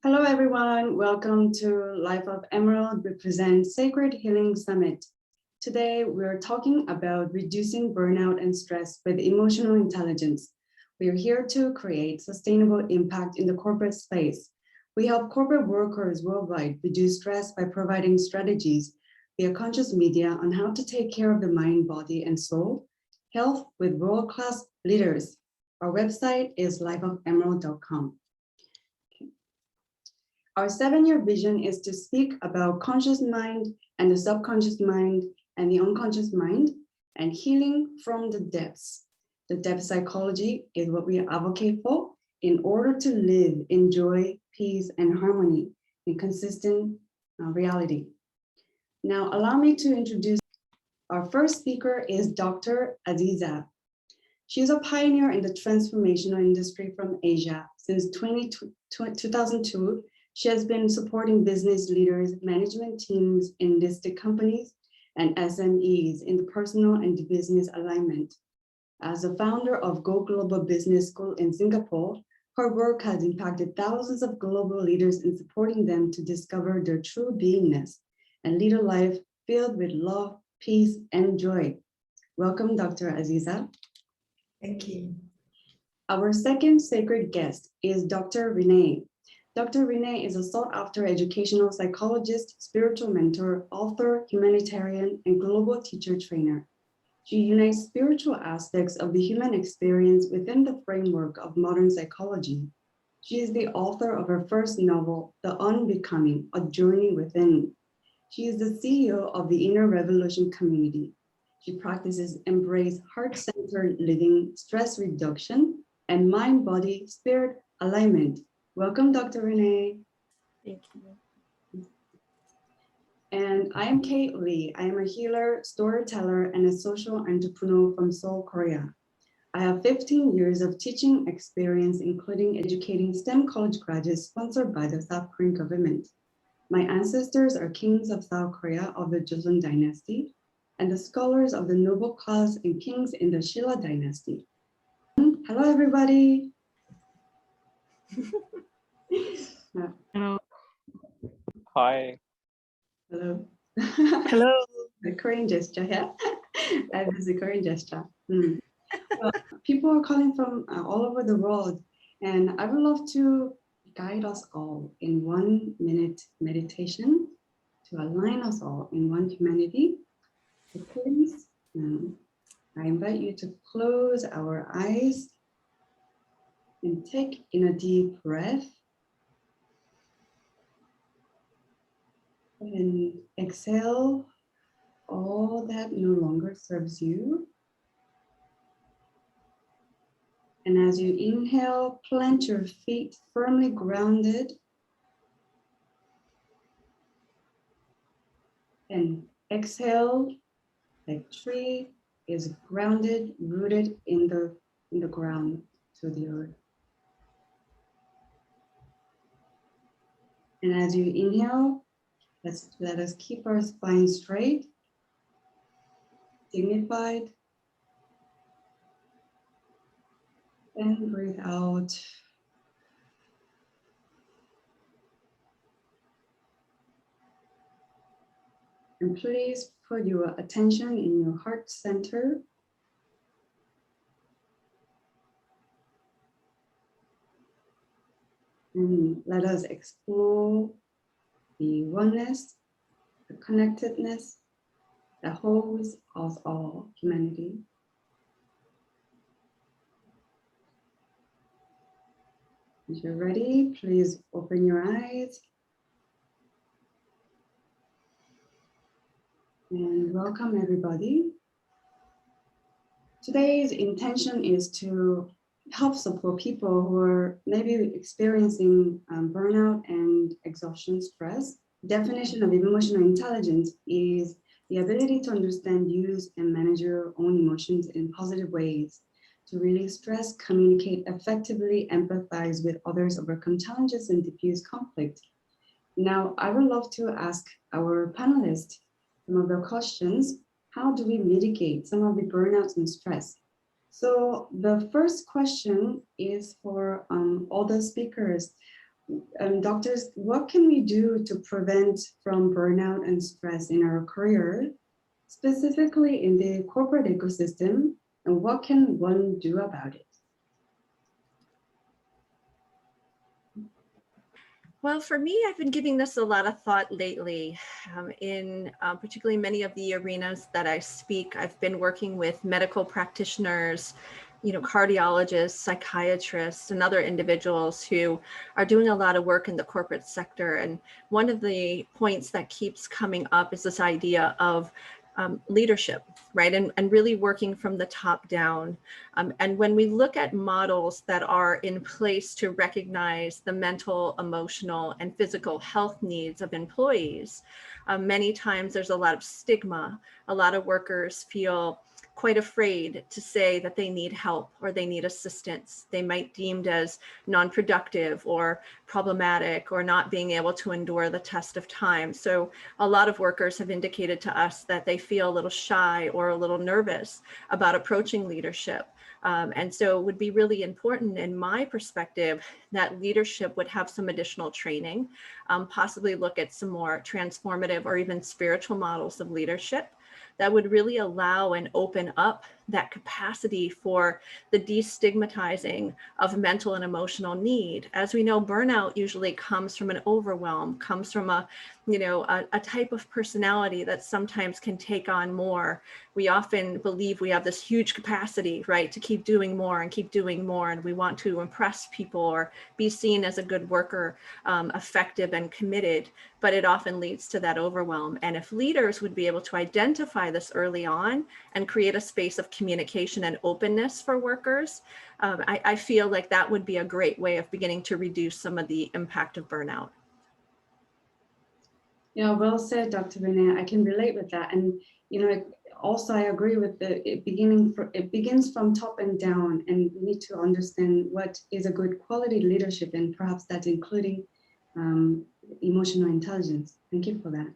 Hello, everyone. Welcome to Life of Emerald Represents Sacred Healing Summit. Today, we're talking about reducing burnout and stress with emotional intelligence. We are here to create sustainable impact in the corporate space. We help corporate workers worldwide reduce stress by providing strategies via conscious media on how to take care of the mind, body, and soul, health with world-class leaders. Our website is lifeofemerald.com. Our 7-year vision is to speak about conscious mind and the subconscious mind and the unconscious mind and healing from the depths. The depth psychology is what we advocate for in order to live in joy, peace, and harmony in consistent reality. Now, allow me to introduce our first speaker is Dr. Azeeza. She is a pioneer in the transformational industry from Asia. Since 2002, she has been supporting business leaders, management teams in listed companies, and SMEs in the personal and the business alignment. As a founder of Go Global Business School in Singapore, her work has impacted thousands of global leaders in supporting them to discover their true beingness and lead a life filled with love, peace, and joy. Welcome, Dr. Azeeza. Thank you. Our second sacred guest is Dr. Renee. Dr. Renee is a sought-after educational psychologist, spiritual mentor, author, humanitarian, and global teacher trainer. She unites spiritual aspects of the human experience within the framework of modern psychology. She is the author of her first novel, The Unbecoming, A Journey Within. She is the CEO of the Inner Revolution community. She practices embrace heart-centered living, stress reduction, and mind-body-spirit alignment. Welcome, Dr. Renee. Thank you. And I am Kate Lee. I am a healer, storyteller, and a social entrepreneur from Seoul, Korea. I have 15 years of teaching experience, including educating STEM college graduates sponsored by the South Korean government. My ancestors are kings of South Korea of the Joseon dynasty and the scholars of the noble class and kings in the Shilla dynasty. Hello, everybody. Hello. Hi. Hello. Hello. The Korean gesture, yeah. That is the Korean gesture. Well, people are calling from all over the world, and I would love to guide us all in 1-minute meditation to align us all in one humanity. So please, I invite you to close our eyes and take in a deep breath. And exhale all that no longer serves you. And as you inhale, plant your feet firmly grounded. And exhale, like tree is grounded, rooted in the ground to the earth. And as you inhale, let us keep our spine straight, dignified, and breathe out. And please put your attention in your heart center. And let us explore the oneness, the connectedness that holds us all, humanity. If you're ready, please open your eyes. And welcome, everybody. Today's intention is to help support people who are maybe experiencing burnout and exhaustion stress. Definition of emotional intelligence is the ability to understand, use, and manage your own emotions in positive ways, to release stress, communicate effectively, empathize with others, overcome challenges, and diffuse conflict. Now, I would love to ask our panelists some of the questions. How do we mitigate some of the burnouts and stress? So the first question is for all the speakers. doctors, what can we do to prevent from burnout and stress in our career, specifically in the corporate ecosystem, and what can one do about it? Well, for me, I've been giving this a lot of thought lately. In particularly many of the arenas that I speak, I've been working with medical practitioners, cardiologists, psychiatrists, and other individuals who are doing a lot of work in the corporate sector. And one of the points that keeps coming up is this idea of leadership, right? And really working from the top down. And when we look at models that are in place to recognize the mental, emotional, and physical health needs of employees, many times there's a lot of stigma. A lot of workers feel quite afraid to say that they need help or they need assistance. They might be deemed as non-productive or problematic or not being able to endure the test of time. So a lot of workers have indicated to us that they feel a little shy or a little nervous about approaching leadership. And so it would be really important, in my perspective, that leadership would have some additional training, possibly look at some more transformative or even spiritual models of leadership that would really allow and open up that capacity for the destigmatizing of mental and emotional need. As we know, burnout usually comes from an overwhelm, comes from a type of personality that sometimes can take on more. We often believe we have this huge capacity, right, to keep doing more, and we want to impress people or be seen as a good worker, effective and committed, but it often leads to that overwhelm. And if leaders would be able to identify this early on and create a space of communication and openness for workers, I feel like that would be a great way of beginning to reduce some of the impact of burnout. Yeah, well said, Dr. Renee. I can relate with that. And, also I agree with it begins from top and down, and we need to understand what is a good quality leadership, and perhaps that's including emotional intelligence. Thank you for that.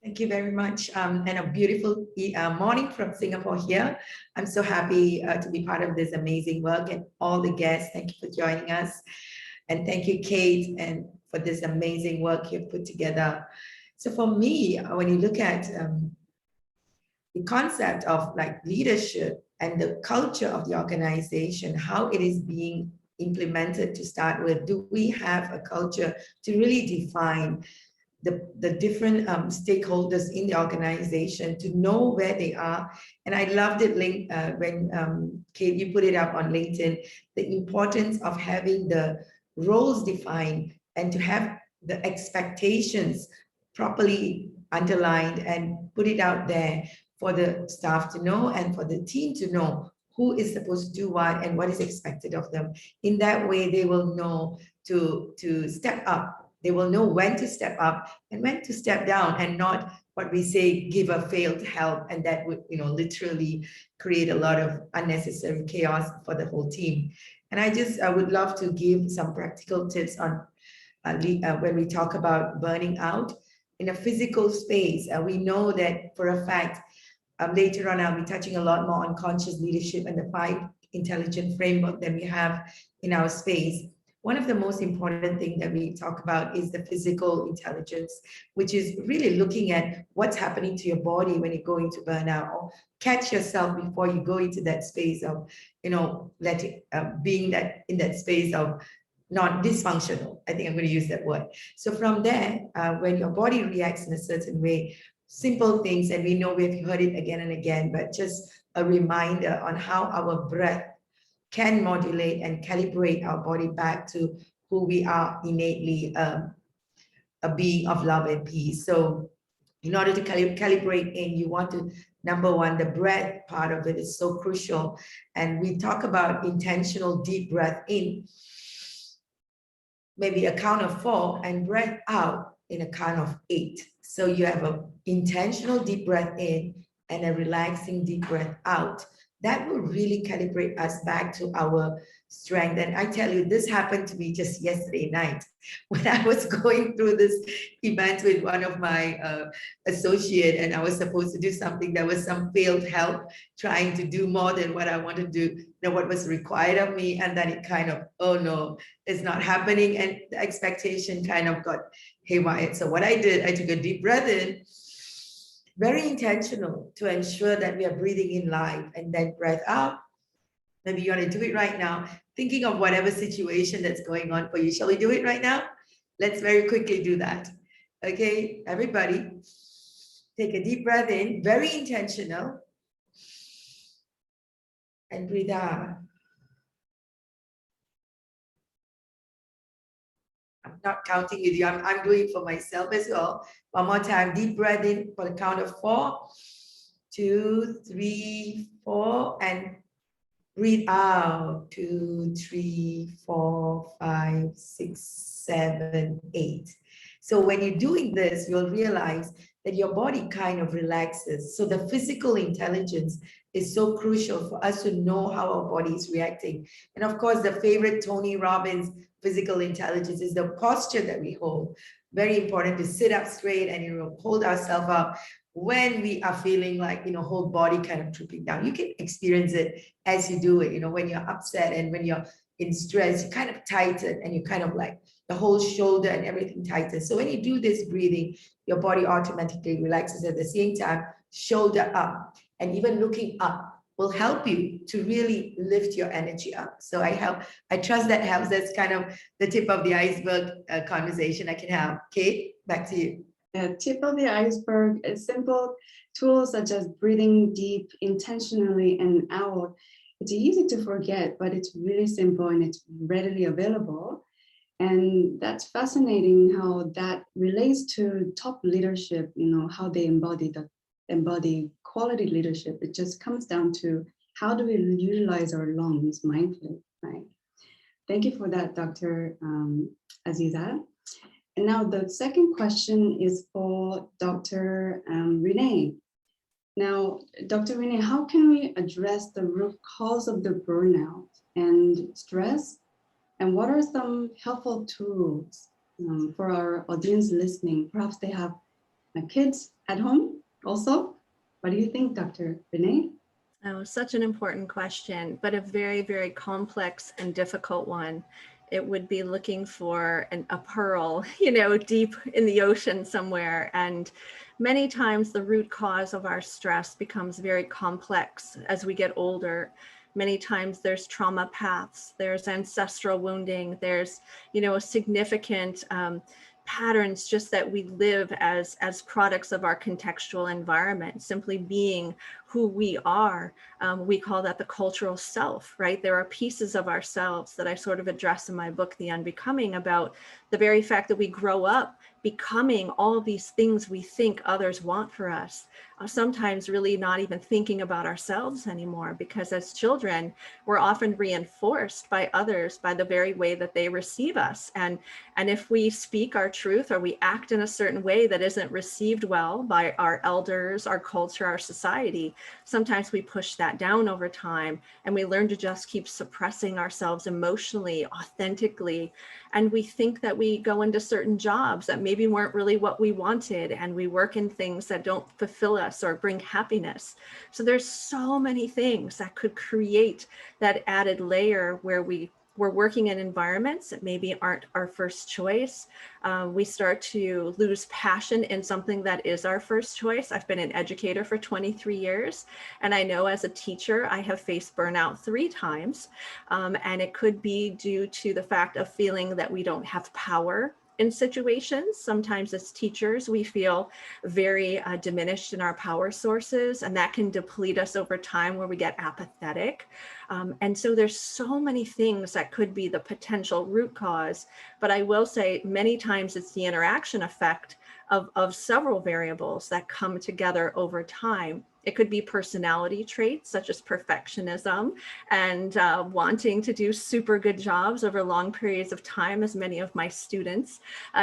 Thank you very much. And a beautiful morning from Singapore here. I'm so happy to be part of this amazing work, and all the guests, thank you for joining us. And thank you, Kate, and for this amazing work you've put together. So for me, when you look at the concept of like leadership and the culture of the organization, how it is being implemented to start with, do we have a culture to really define the different stakeholders in the organization, to know where they are? And I loved it when Kate, you put it up on LinkedIn, the importance of having the roles defined and to have the expectations properly underlined and put it out there for the staff to know and for the team to know who is supposed to do what and what is expected of them. In that way, they will know to step up. They will know when to step up and when to step down, and not what we say, give a failed help, and that would literally create a lot of unnecessary chaos for the whole team. And I would love to give some practical tips on when we talk about burning out in a physical space. We know that for a fact, later on I'll be touching a lot more on conscious leadership and the 5 intelligent framework that we have in our space. One of the most important things that we talk about is the physical intelligence, which is really looking at what's happening to your body when you go into burnout, or catch yourself before you go into that space of, being in that space of not dysfunctional. I think I'm going to use that word. So from there, when your body reacts in a certain way, simple things, and we know we've heard it again and again, but just a reminder on how our breath can modulate and calibrate our body back to who we are innately, a being of love and peace. So in order to calibrate in, you want to, number one, the breath part of it is so crucial. And we talk about intentional deep breath in, maybe a count of 4, and breath out in a count of 8. So you have an intentional deep breath in and a relaxing deep breath out. that will really calibrate us back to our strength. And I tell you, this happened to me just yesterday night when I was going through this event with one of my associate, and I was supposed to do something. There was some failed help trying to do more than what I wanted to do, what was required of me. And then it kind of, oh no, it's not happening. And the expectation kind of got haywire. So what I did, I took a deep breath in, very intentional to ensure that we are breathing in life, and then breath out. Maybe you want to do it right now, thinking of whatever situation that's going on for you. Shall we do it right now? Let's very quickly do that. Okay, everybody, take a deep breath in, very intentional, and breathe out. I'm not counting with you. I'm doing it for myself as well. One more time, deep breath in for the count of 4, 2, 3, 4, and breathe out. 2, 3, 4, 5, 6, 7, 8. So when you're doing this, you'll realize that your body kind of relaxes. So the physical intelligence is so crucial for us to know how our body is reacting. And of course, the favorite Tony Robbins physical intelligence is the posture that we hold. Very important to sit up straight and hold ourselves up when we are feeling like whole body kind of drooping down. You can experience it as you do it. When you're upset and when you're in stress, you kind of tighten, and you kind of like the whole shoulder and everything tightens. So when you do this breathing, your body automatically relaxes. At the same time, shoulder up, and even looking up will help you to really lift your energy up. So I trust that helps. That's kind of the tip of the iceberg conversation I can have. Kate, back to you. The tip of the iceberg is simple tools such as breathing deep, intentionally, and out. It's easy to forget, but it's really simple and it's readily available. And that's fascinating how that relates to top leadership, how they embody quality leadership. It just comes down to how do we utilize our lungs mindfully, right? Thank you for that, Dr. Azeeza. And now the second question is for Dr. Renee. Now, Dr. Renee, how can we address the root cause of the burnout and stress? And what are some helpful tools for our audience listening? Perhaps they have kids at home also. What do you think, Dr. Renee? Oh, such an important question, but a very, very complex and difficult one. It would be looking for a pearl, deep in the ocean somewhere. And many times the root cause of our stress becomes very complex as we get older. Many times there's trauma paths, there's ancestral wounding, there's, a significant patterns just that we live as products of our contextual environment, simply being who we are. We call that the cultural self, right? There are pieces of ourselves that I sort of address in my book, The Unbecoming, about the very fact that we grow up becoming all these things we think others want for us, sometimes really not even thinking about ourselves anymore, because as children, we're often reinforced by others by the very way that they receive us. And if we speak our truth or we act in a certain way that isn't received well by our elders, our culture, our society, sometimes we push that down over time, and we learn to just keep suppressing ourselves emotionally, authentically. And we think that we go into certain jobs that maybe weren't really what we wanted, and we work in things that don't fulfill us or bring happiness. So there's so many things that could create that added layer where we're working in environments that maybe aren't our first choice. We start to lose passion in something that is our first choice. I've been an educator for 23 years, and I know as a teacher, I have faced burnout 3 times. And it could be due to the fact of feeling that we don't have power in situations. Sometimes as teachers, we feel very diminished in our power sources, and that can deplete us over time where we get apathetic. And so there's so many things that could be the potential root cause, but I will say many times it's the interaction effect of several variables that come together over time. It could be personality traits such as perfectionism and wanting to do super good jobs over long periods of time, as many of my students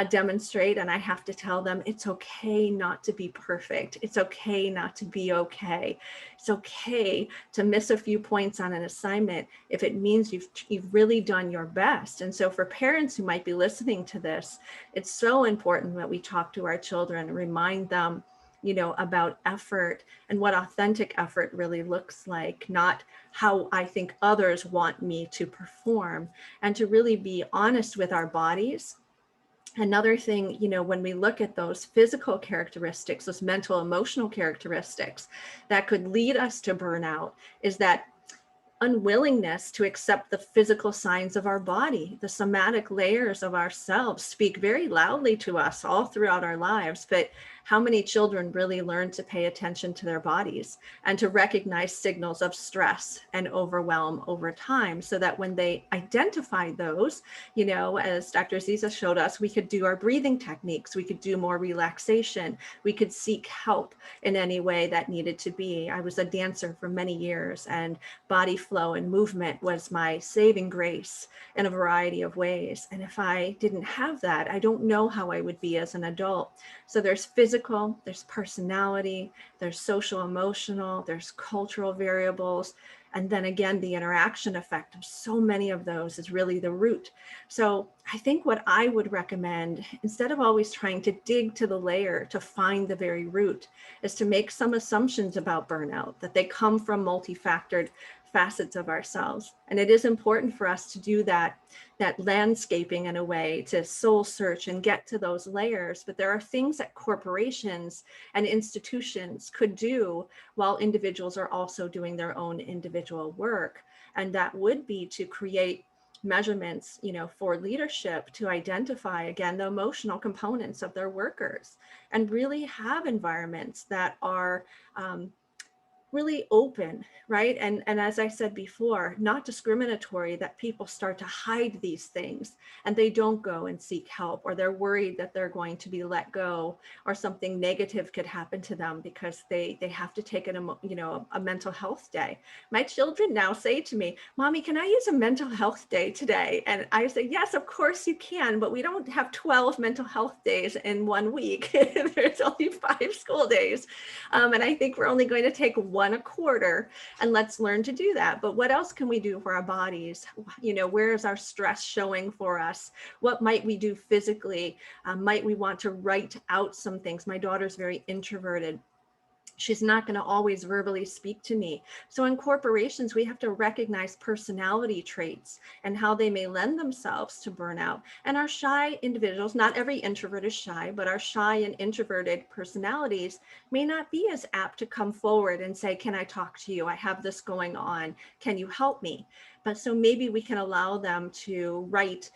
demonstrate. And I have to tell them it's okay not to be perfect. It's okay not to be okay. It's okay to miss a few points on an assignment if it means you've really done your best. And so for parents who might be listening to this, it's so important that we talk to our children and remind them, you know, about effort and what authentic effort really looks like, not how I think others want me to perform, and to really be honest with our bodies. Another thing, you know, when we look at those physical characteristics, those mental, emotional characteristics that could lead us to burnout, is that unwillingness to accept the physical signs of our body. The somatic layers of ourselves speak very loudly to us all throughout our lives, but how many children really learn to pay attention to their bodies and to recognize signals of stress and overwhelm over time, so that when they identify those, you know, as Dr. Azeeza showed us, we could do our breathing techniques, we could do more relaxation, we could seek help in any way that needed to be. I was a dancer for many years, and body flow and movement was my saving grace in a variety of ways. And if I didn't have that, I don't know how I would be as an adult. So there's physical, there's personality, there's social, emotional, there's cultural variables. And then again, the interaction effect of so many of those is really the root. So I think what I would recommend, instead of always trying to dig to the layer to find the very root, is to make some assumptions about burnout, that they come from multifactored facets of ourselves. And it is important for us to do that landscaping in a way, to soul search and get to those layers. But there are things that corporations and institutions could do while individuals are also doing their own individual work. And that would be to create measurements, you know, for leadership to identify, again, the emotional components of their workers, and really have environments that are really open, right? And as I said before, not discriminatory, that people start to hide these things and they don't go and seek help, or they're worried that they're going to be let go, or something negative could happen to them because they have to take a mental health day. My children now say to me, "Mommy, can I use a mental health day today?" And I say, yes, of course you can, but we don't have 12 mental health days in 1 week. There's only 5 school days. And I think we're only going to take 1 a quarter, and let's learn to do that. But what else can we do for our bodies? You know, where is our stress showing for us? What might we do physically? Might we want to write out some things? My daughter's very introverted. She's not going to always verbally speak to me. So in corporations, we have to recognize personality traits and how they may lend themselves to burnout. And our shy individuals, not every introvert is shy, but our shy and introverted personalities may not be as apt to come forward and say, "Can I talk to you? I have this going on. Can you help me?" But so maybe we can allow them to write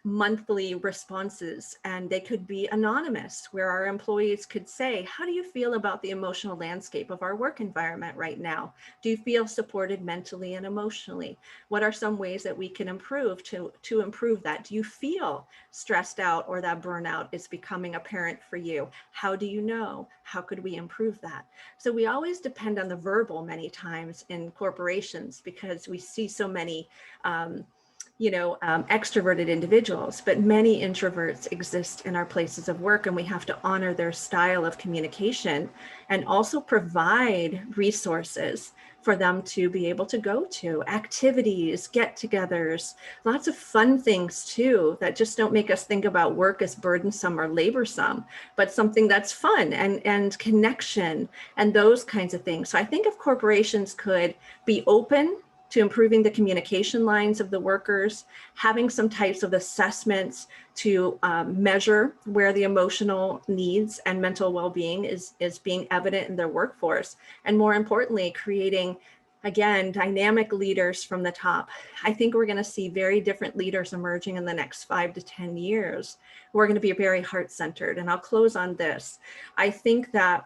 monthly responses, and they could be anonymous, where our employees could say, "How do you feel about the emotional landscape of our work environment right now? Do you feel supported mentally and emotionally? What are some ways that we can improve to improve that? Do you feel stressed out, or that burnout is becoming apparent for you? How do you know? How could we improve that?" So we always depend on the verbal many times in corporations, because we see so many extroverted individuals, but many introverts exist in our places of work, and we have to honor their style of communication and also provide resources for them to be able to go to, activities, get-togethers, lots of fun things too, that just don't make us think about work as burdensome or laborsome, but something that's fun and connection and those kinds of things. So I think if corporations could be open to improving the communication lines of the workers, having some types of assessments to measure where the emotional needs and mental well-being is being evident in their workforce, and more importantly, creating, again, dynamic leaders from the top. I think we're going to see very different leaders emerging in the next 5 to 10 years. We're going to be very heart-centered. And I'll close on this. I think that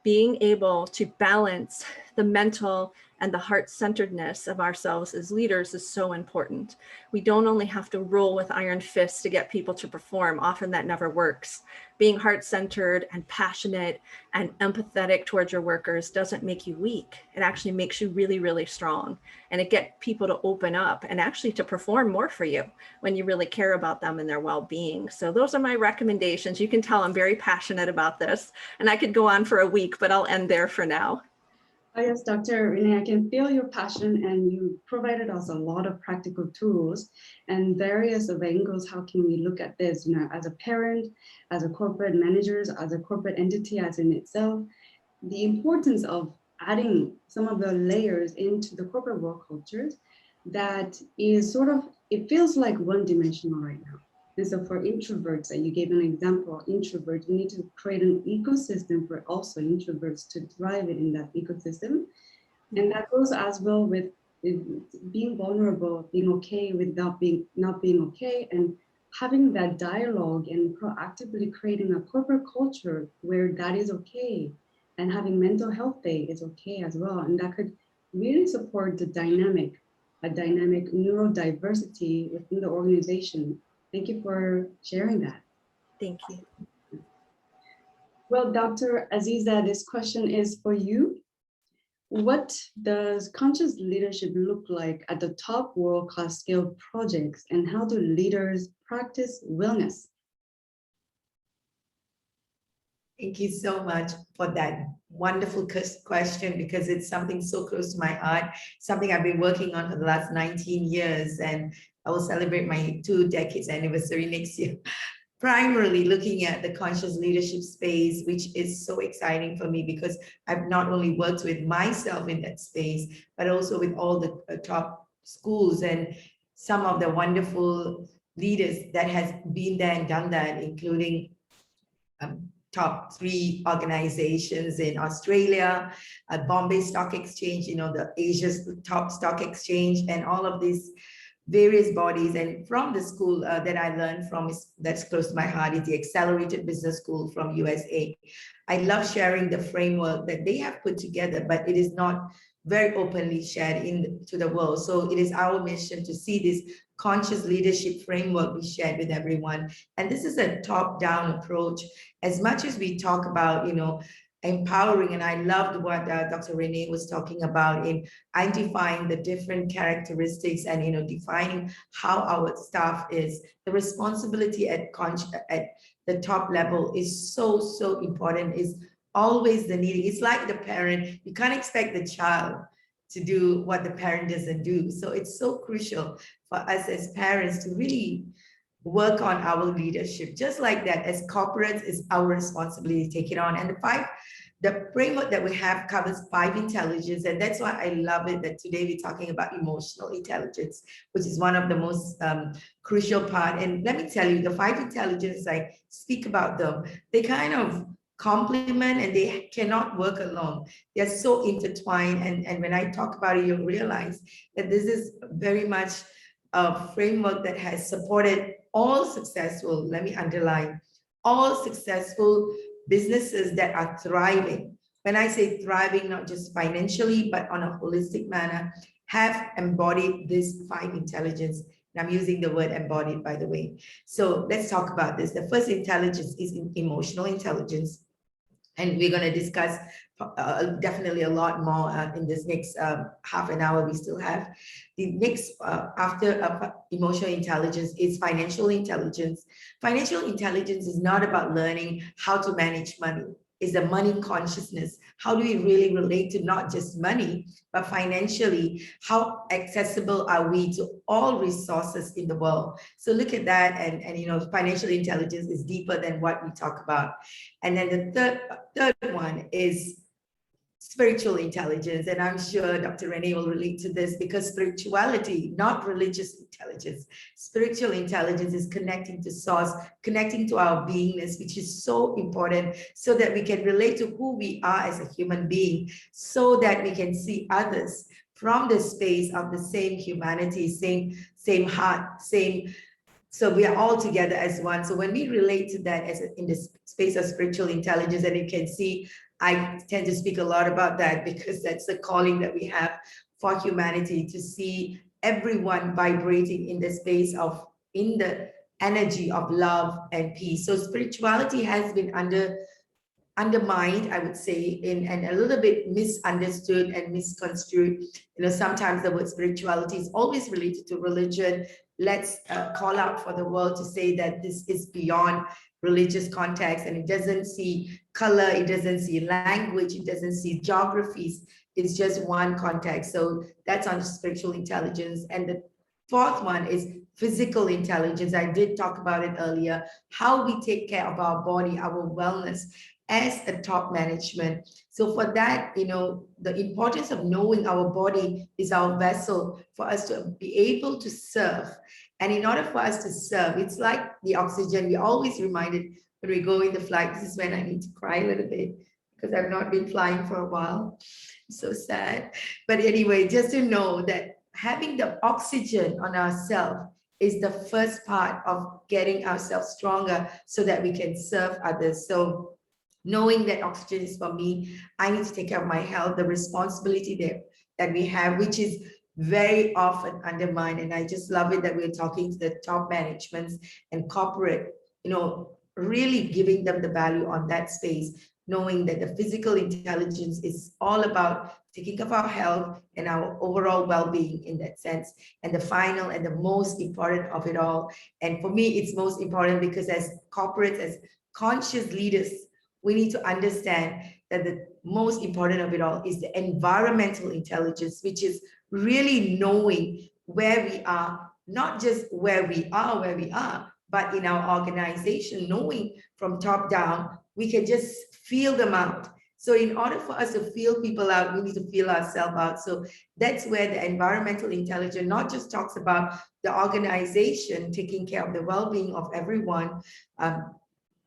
being able to balance the mental and the heart-centeredness of ourselves as leaders is so important. We don't only have to rule with iron fists to get people to perform. Often that never works. Being heart-centered and passionate and empathetic towards your workers doesn't make you weak. It actually makes you really, really strong. And it gets people to open up and actually to perform more for you when you really care about them and their well-being. So those are my recommendations. You can tell I'm very passionate about this, and I could go on for a week, but I'll end there for now. Oh, yes, Dr. Renee, I can feel your passion, and you provided us a lot of practical tools and various of angles. How can we look at this, as a parent, as a corporate managers, as a corporate entity, as in itself, the importance of adding some of the layers into the corporate work cultures that is sort of, it feels like one-dimensional right now. And so for introverts, you gave an example, introverts, we need to create an ecosystem for also introverts to thrive in that ecosystem. And that goes as well with being vulnerable, being okay with not being okay, and having that dialogue and proactively creating a corporate culture where that is okay, and having mental health day is okay as well. And that could really support a dynamic neurodiversity within the organization. Thank you for sharing that. Thank you. Well, Dr. Azeeza, this question is for you. What does conscious leadership look like at the top world-class scale projects, and how do leaders practice wellness? Thank you so much for that wonderful question, because it's something so close to my heart, something I've been working on for the last 19 years, and I will celebrate my 2 decades anniversary next year. Primarily looking at the conscious leadership space, which is so exciting for me because I've not only worked with myself in that space, but also with all the top schools and some of the wonderful leaders that has been there and done that, including top 3 organizations in Australia, Bombay Stock Exchange, the Asia's top stock exchange, and all of these various bodies. And from the school that I learned from, that's close to my heart, is the Accelerated Business School from USA. I love sharing the framework that they have put together, but it is not very openly shared to the world. So it is our mission to see this conscious leadership framework be shared with everyone. And this is a top-down approach. As much as we talk about, empowering, and I loved what Dr. Renee was talking about in identifying the different characteristics and defining how our staff is. The responsibility at the top level is so important. Is always the needing. It's like the parent. You can't expect the child to do what the parent doesn't do. So it's so crucial for us as parents to really work on our leadership. Just like that, as corporates, it's our responsibility to take it on. And the framework that we have covers 5 intelligence, and that's why I love it that today we're talking about emotional intelligence, which is one of the most crucial part. And let me tell you, the 5 intelligence, I speak about them, they kind of complement and they cannot work alone. They're so intertwined. And when I talk about it, you'll realize that this is very much a framework that has supported all successful, let me underline, all successful businesses that are thriving. When I say thriving, not just financially, but on a holistic manner, have embodied this 5 intelligence. And I'm using the word embodied, by the way. So let's talk about this. The first intelligence is emotional intelligence. And we're going to discuss definitely a lot more in this next half an hour we still have. The next, after emotional intelligence, is financial intelligence. Financial intelligence is not about learning how to manage money. It's the money consciousness. How do we really relate to not just money, but financially? How accessible are we to all resources in the world? So look at that, and financial intelligence is deeper than what we talk about. And then the third one is spiritual intelligence. And I'm sure Dr. Renee will relate to this, because spirituality, not religious intelligence, spiritual intelligence is connecting to source, connecting to our beingness, which is so important, so that we can relate to who we are as a human being, so that we can see others from the space of the same humanity, same heart, same. So we are all together as one. So when we relate to that in the space of spiritual intelligence, and you can see I tend to speak a lot about that because that's the calling that we have for humanity, to see everyone vibrating in the space of, in the energy of love and peace. So spirituality has been undermined, I would say, and a little bit misunderstood and misconstrued. Sometimes the word spirituality is always related to religion. Let's call out for the world to say that this is beyond religious context, and it doesn't see color, it doesn't see language, it doesn't see geographies. It's just one context. So that's on spiritual intelligence. And the fourth one is physical intelligence. I did talk about it earlier, how we take care of our body, our wellness as a top management. So for that, the importance of knowing our body is our vessel for us to be able to serve. And in order for us to serve, it's like the oxygen. We're always reminded when we go in the flight. This is when I need to cry a little bit because I've not been flying for a while. I'm so sad. But anyway, just to know that having the oxygen on ourselves is the first part of getting ourselves stronger so that we can serve others. So knowing that oxygen is for me, I need to take care of my health, the responsibility that we have, which is very often undermined. And I just love it that we're talking to the top managements and corporate, really giving them the value on that space, knowing that the physical intelligence is all about taking care of our health and our overall well-being in that sense. And the final and the most important of it all, and for me, it's most important because as corporates, as conscious leaders, we need to understand that the most important of it all is the environmental intelligence, which is really knowing where we are, not just where we are, but in our organization, knowing from top down, we can just feel them out. So in order for us to feel people out, we need to feel ourselves out. So that's where the environmental intelligence not just talks about the organization taking care of the well-being of everyone,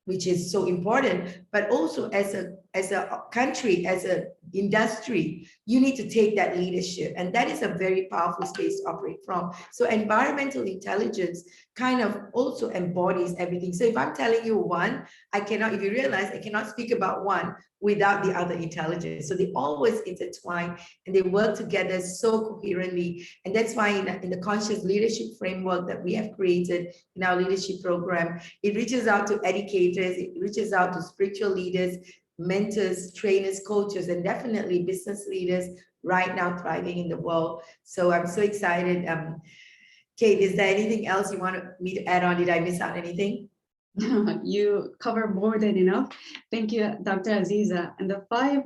which is so important, but also as a country, as an industry, you need to take that leadership. And that is a very powerful space to operate from. So environmental intelligence kind of also embodies everything. So if I'm telling you one, if you realize, I cannot speak about one without the other intelligence. So they always intertwine and they work together so coherently. And that's why in the conscious leadership framework that we have created in our leadership program, it reaches out to educators, it reaches out to spiritual leaders, mentors, trainers, coaches, and definitely business leaders right now thriving in the world. So I'm so excited. Kate, is there anything else you want me to add on? Did I miss out anything? You cover more than enough. Thank you, Dr. Azeeza. And the 5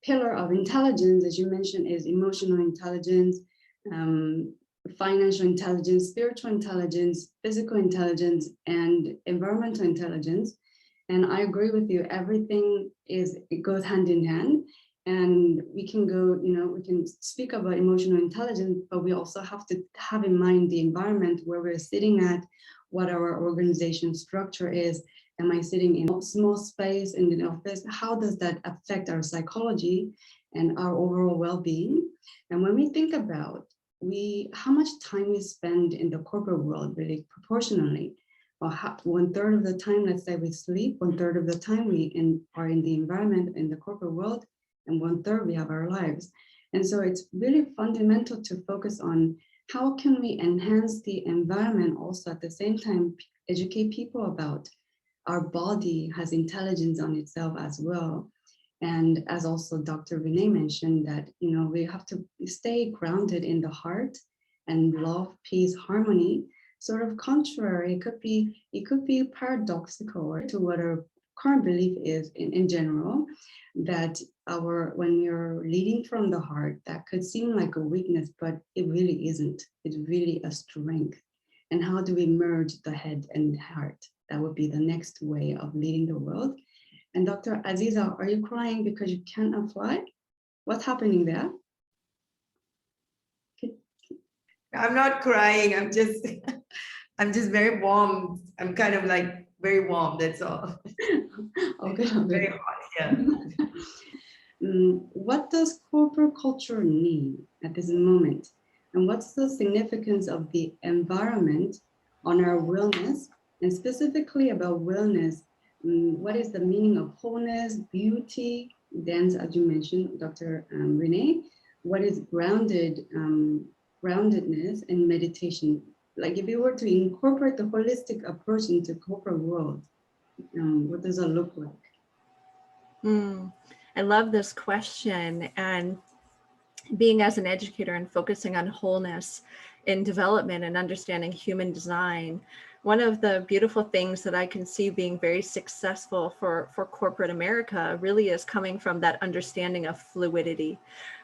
pillar of intelligence, as you mentioned, is emotional intelligence, financial intelligence, spiritual intelligence, physical intelligence, and environmental intelligence. And I agree with you. Everything it goes hand in hand. And we can go, we can speak about emotional intelligence, but we also have to have in mind the environment where we're sitting at, what our organization structure is. Am I sitting in a small space in the office? How does that affect our psychology and our overall well-being? And when we think about how much time we spend in the corporate world, really proportionally, or 1/3 of the time, let's say we sleep, 1/3 of the time we are in the environment in the corporate world, and 1/3 we have our lives. And so it's really fundamental to focus on how can we enhance the environment, also at the same time educate people about our body has intelligence on itself as well. And as also Dr. Renee mentioned, that we have to stay grounded in the heart and love, peace, harmony. Sort of contrary, it could be paradoxical to what our current belief is in general, that when you're leading from the heart, that could seem like a weakness, but it really isn't. It's really a strength. And how do we merge the head and heart? That would be the next way of leading the world. And Dr. Azeeza, are you crying because you cannot fly? What's happening there? I'm not crying. I'm just very warm. I'm kind of like very warm. That's all. Okay. Very hot here. What does corporate culture need at this moment? And what's the significance of the environment on our wellness? And specifically about wellness, what is the meaning of wholeness, beauty, Then, as you mentioned, Dr. Renee, what is groundedness and meditation? Like if you were to incorporate the holistic approach into corporate world, what does it look like? I love this question. And being as an educator and focusing on wholeness in development and understanding human design, one of the beautiful things that I can see being very successful for corporate America really is coming from that understanding of fluidity,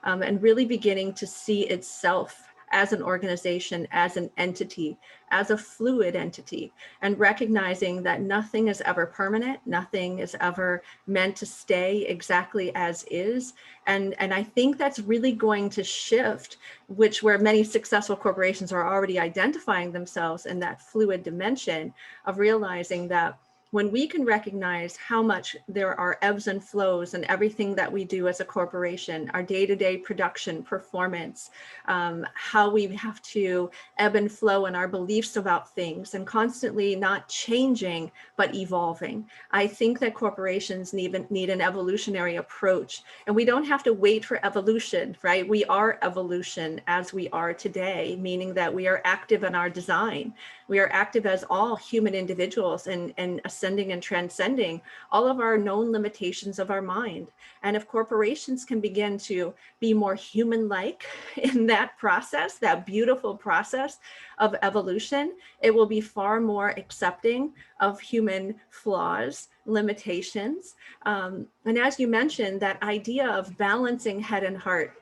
and really beginning to see itself as an organization, as an entity, as a fluid entity, and recognizing that nothing is ever permanent, nothing is ever meant to stay exactly as is. And I think that's really going to shift, where many successful corporations are already identifying themselves in that fluid dimension of realizing that when we can recognize how much there are ebbs and flows in everything that we do as a corporation, our day-to-day production, performance, how we have to ebb and flow in our beliefs about things and constantly not changing, but evolving. I think that corporations need an evolutionary approach, and we don't have to wait for evolution, right? We are evolution as we are today, meaning that we are active in our design. We are active as all human individuals and ascending and transcending all of our known limitations of our mind. And if corporations can begin to be more human-like in that process, that beautiful process of evolution, it will be far more accepting of human flaws, limitations. And as you mentioned, that idea of balancing head and heart,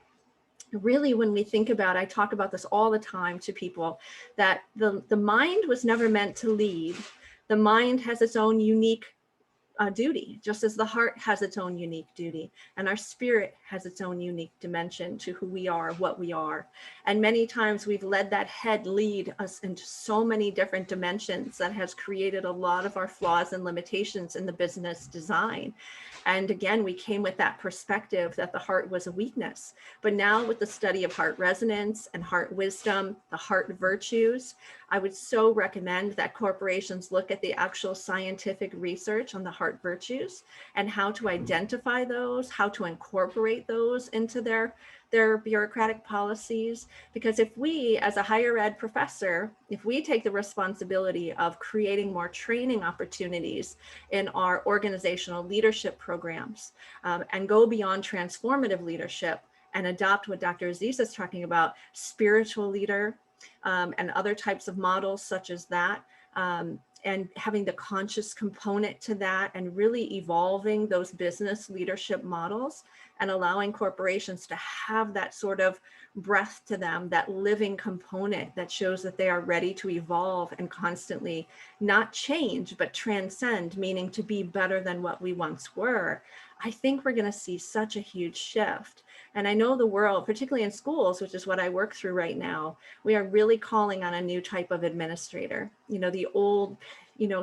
really, when we think about, I talk about this all the time to people, that the mind was never meant to lead. The mind has its own unique duty, just as the heart has its own unique duty, and our spirit has its own unique dimension to who we are, what we are. And many times we've let that head lead us into so many different dimensions that has created a lot of our flaws and limitations in the business design. And again, we came with that perspective that the heart was a weakness. But now with the study of heart resonance and heart wisdom, the heart virtues, I would so recommend that corporations look at the actual scientific research on the heart virtues and how to identify those, how to incorporate those into their bureaucratic policies. Because if we, as a higher ed professor, if we take the responsibility of creating more training opportunities in our organizational leadership programs, and go beyond transformative leadership and adopt what Dr. Azeeza is talking about, spiritual leader, and other types of models such as that, and having the conscious component to that, and really evolving those business leadership models and allowing corporations to have that sort of breath to them, that living component that shows that they are ready to evolve and constantly not change, but transcend, meaning to be better than what we once were. I think we're going to see such a huge shift. And I know the world, particularly in schools, which is what I work through right now, we are really calling on a new type of administrator. You know, the old,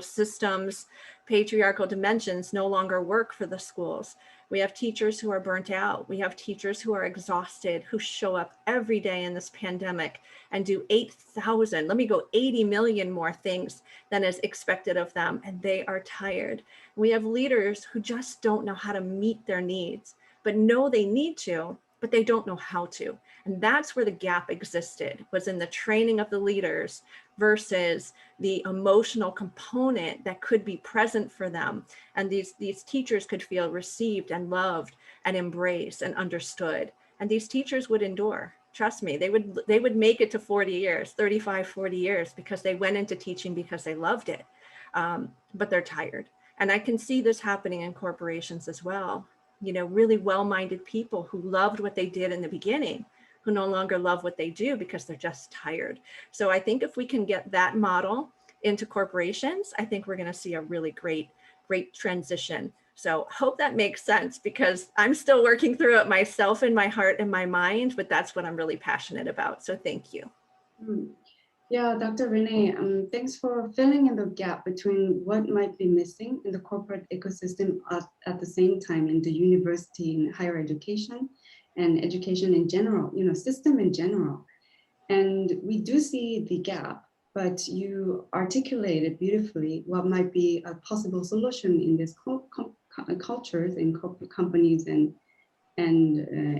systems, patriarchal dimensions no longer work for the schools. We have teachers who are burnt out. We have teachers who are exhausted, who show up every day in this pandemic and do 8,000, 80 million more things than is expected of them. And they are tired. We have leaders who just don't know how to meet their needs, but know they need to, but they don't know how to. And that's where the gap existed, was in the training of the leaders versus the emotional component that could be present for them. And these teachers could feel received and loved and embraced and understood. And these teachers would endure. Trust me, they would make it to 40 years, 35, 40 years, because they went into teaching because they loved it, but they're tired. And I can see this happening in corporations as well. Really well-minded people who loved what they did in the beginning, who no longer love what they do because they're just tired. So I think if we can get that model into corporations, I think we're going to see a really great transition. So hope that makes sense, because I'm still working through it myself in my heart and my mind, but that's what I'm really passionate about. So thank you. Yeah, Dr. Renee, thanks for filling in the gap between what might be missing in the corporate ecosystem at the same time in the university and higher education and education in general, system in general. And we do see the gap, but you articulated beautifully what might be a possible solution in this cultures in corporate companies and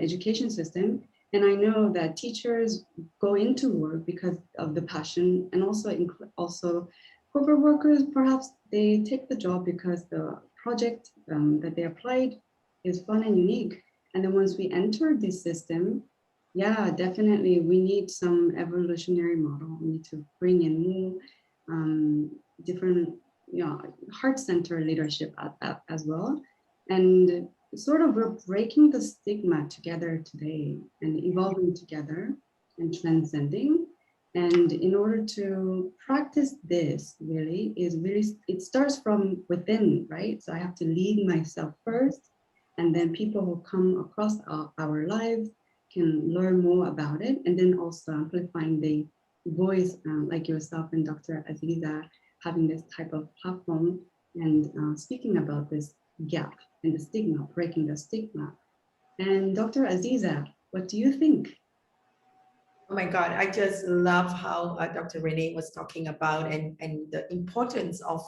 education system. And I know that teachers go into work because of the passion, and also corporate workers, perhaps they take the job because the project that they applied is fun and unique. And then once we enter this system, yeah, definitely we need some evolutionary model. We need to bring in more different, heart-centered leadership as well. And sort of we're breaking the stigma together today and evolving together and transcending. And in order to practice this it starts from within, right? So I have to lead myself first, and then people who come across our lives can learn more about it, and then also amplifying the voice, like yourself and Dr. Azeeza, having this type of platform and speaking about this gap and the stigma, breaking the stigma. And Dr. Azeeza, what do you think? Oh my God, I just love how Dr. Renee was talking about and the importance of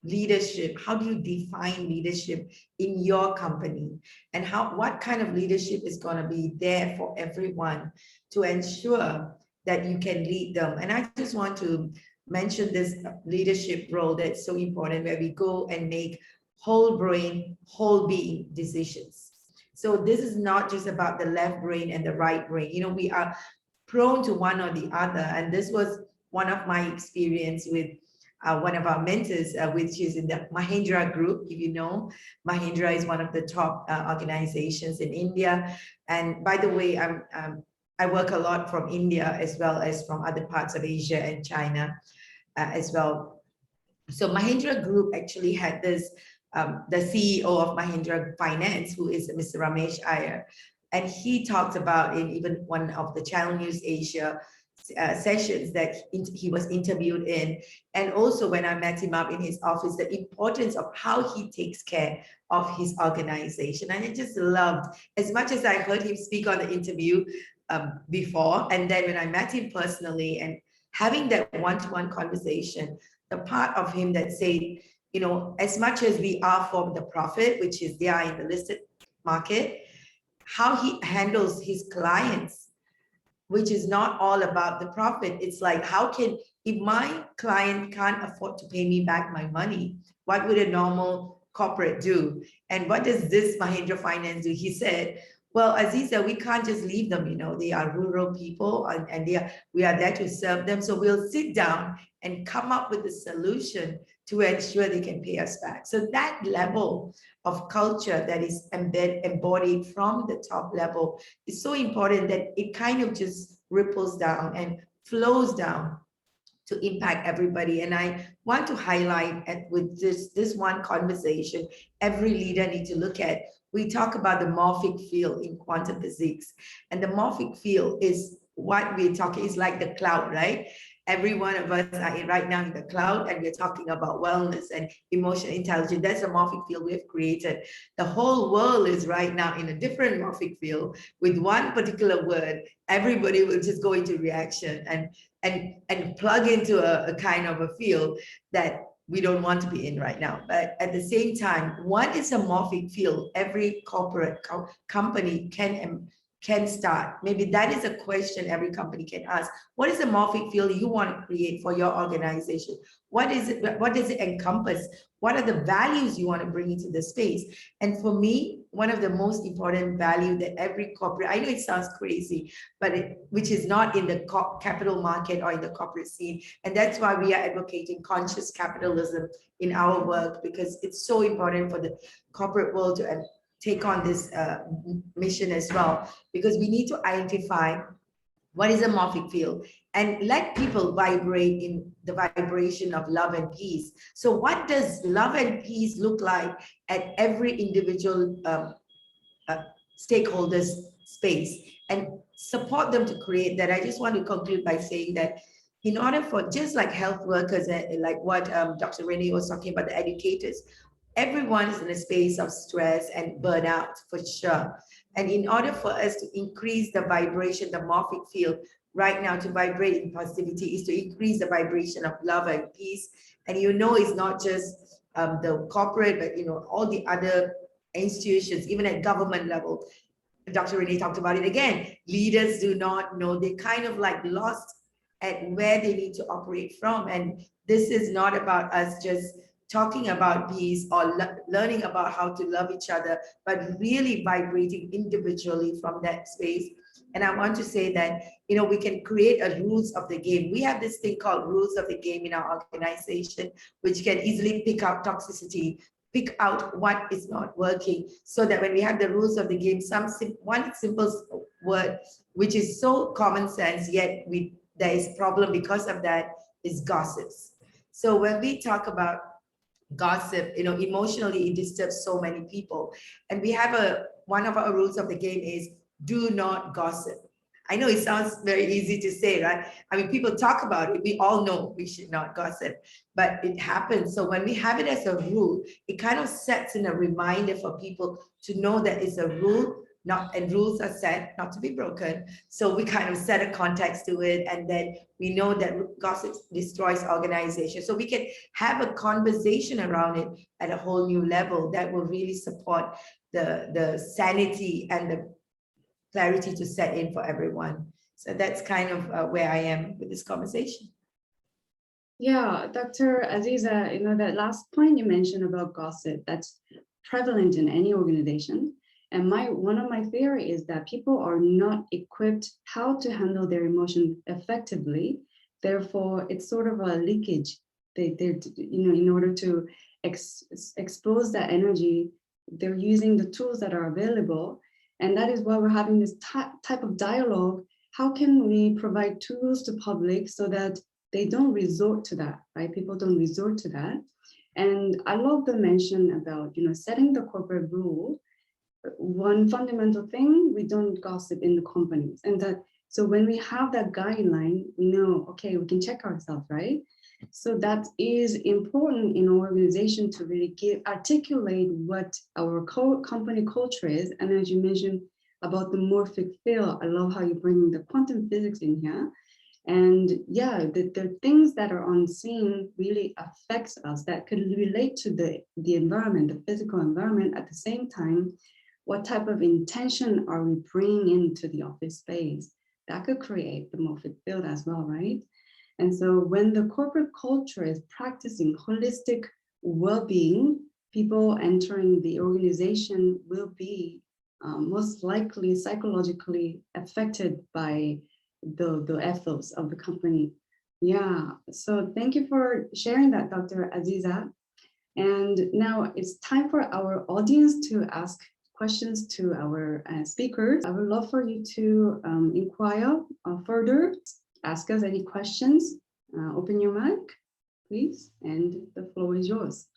leadership. How do you define leadership in your company, and what kind of leadership is going to be there for everyone to ensure that you can lead them? And I just want to mention this leadership role that's so important, where we go and make whole brain, whole being decisions. So this is not just about the left brain and the right brain. We are prone to one or the other. And this was one of my experience with one of our mentors, which is in the Mahindra group. If you know, Mahindra is one of the top organizations in India. And by the way, I work a lot from India as well as from other parts of Asia and China as well. So Mahindra Group actually had this, the CEO of Mahindra Finance, who is Mr. Ramesh Iyer, and he talked about in even one of the Channel News Asia sessions that he was interviewed in, and also when I met him up in his office, the importance of how he takes care of his organization. And I just loved, as much as I heard him speak on the interview before, and then when I met him personally and having that one-to-one conversation, the part of him that said, as much as we are for the profit, which is there in the listed market, how he handles his clients, which is not all about the profit. It's like, if my client can't afford to pay me back my money, what would a normal corporate do? And what does this Mahindra Finance do? He said, well, Azeeza, we can't just leave them, they are rural people and we are there to serve them. So we'll sit down and come up with a solution to ensure they can pay us back. So that level of culture that is embodied from the top level is so important that it kind of just ripples down and flows down to impact everybody. And I want to highlight with this one conversation, every leader needs to look at. We talk about the morphic field in quantum physics, and the morphic field is what we're talking, is like the cloud, right? Every one of us are right now in the cloud, and we're talking about wellness and emotional intelligence. That's a morphic field we've created. The whole world is right now in a different morphic field with one particular word. Everybody will just go into reaction and plug into a kind of a field that we don't want to be in right now. But at the same time, what is a morphic field every corporate company can start? Maybe that is a question every company can ask. What is a morphic field you want to create for your organization? What is it? What does it encompass? What are the values you want to bring into the space? And for me, one of the most important value that every corporate, I know it sounds crazy, but which is not in the capital market or in the corporate scene. And that's why we are advocating conscious capitalism in our work, because it's so important for the corporate world to take on this mission as well, because we need to identify what is a morphic field and let people vibrate in the vibration of love and peace. So what does love and peace look like at every individual stakeholders space, and support them to create that? I just want to conclude by saying that in order for, just like health workers, like what Dr. Renee was talking about, the educators, everyone is in a space of stress and burnout for sure. And in order for us to increase the vibration, the morphic field right now to vibrate in positivity is to increase the vibration of love and peace. And it's not just the corporate, but all the other institutions, even at government level. Dr. Renee talked about it again. Leaders do not know, they kind of like lost at where they need to operate from. And this is not about us just talking about peace or learning about how to love each other, but really vibrating individually from that space. And I want to say that, you know, we can create a rules of the game. We have this thing called rules of the game in our organization, which can easily pick out toxicity, pick out what is not working, so that when we have the rules of the game, one simple word, which is so common sense, yet there is problem because of that, is gossips. So when we talk about gossip, you know, emotionally it disturbs so many people. And we have one of our rules of the game is do not gossip. I know it sounds very easy to say, right? I mean, people talk about it. We all know we should not gossip, but it happens. So when we have it as a rule, it kind of sets in a reminder for people to know that it's a rule, and rules are set not to be broken. So we kind of set a context to it, and then we know that gossip destroys organization. So we can have a conversation around it at a whole new level that will really support the sanity and the clarity to set in for everyone. So that's kind of where I am with this conversation. Yeah, Dr. Azeeza, you know, that last point you mentioned about gossip, that's prevalent in any organization. And one of my theory is that people are not equipped how to handle their emotion effectively. Therefore, it's sort of a leakage. They're you know, in order to expose that energy, they're using the tools that are available. And that is why we're having this type of dialogue. How can we provide tools to public so that they don't resort to that, right? People don't resort to that. And I love the mention about, you know, setting the corporate rule. One fundamental thing, we don't gossip in the companies. And that, so when we have that guideline, we know, okay, we can check ourselves, right? So that is important in our organization to really articulate what our company culture is. And as you mentioned about the morphic field, I love how you bring the quantum physics in here. And yeah, the things that are unseen really affects us, that could relate to the environment, the physical environment. At the same time, what type of intention are we bringing into the office space? That could create the morphic field as well, right? And so when the corporate culture is practicing holistic well-being, people entering the organization will be most likely psychologically affected by the ethos of the company. Yeah, so thank you for sharing that, Dr. Azeeza. And now it's time for our audience to ask questions to our speakers. I would love for you to inquire further. Ask us any questions. Open your mic, please, and the floor is yours.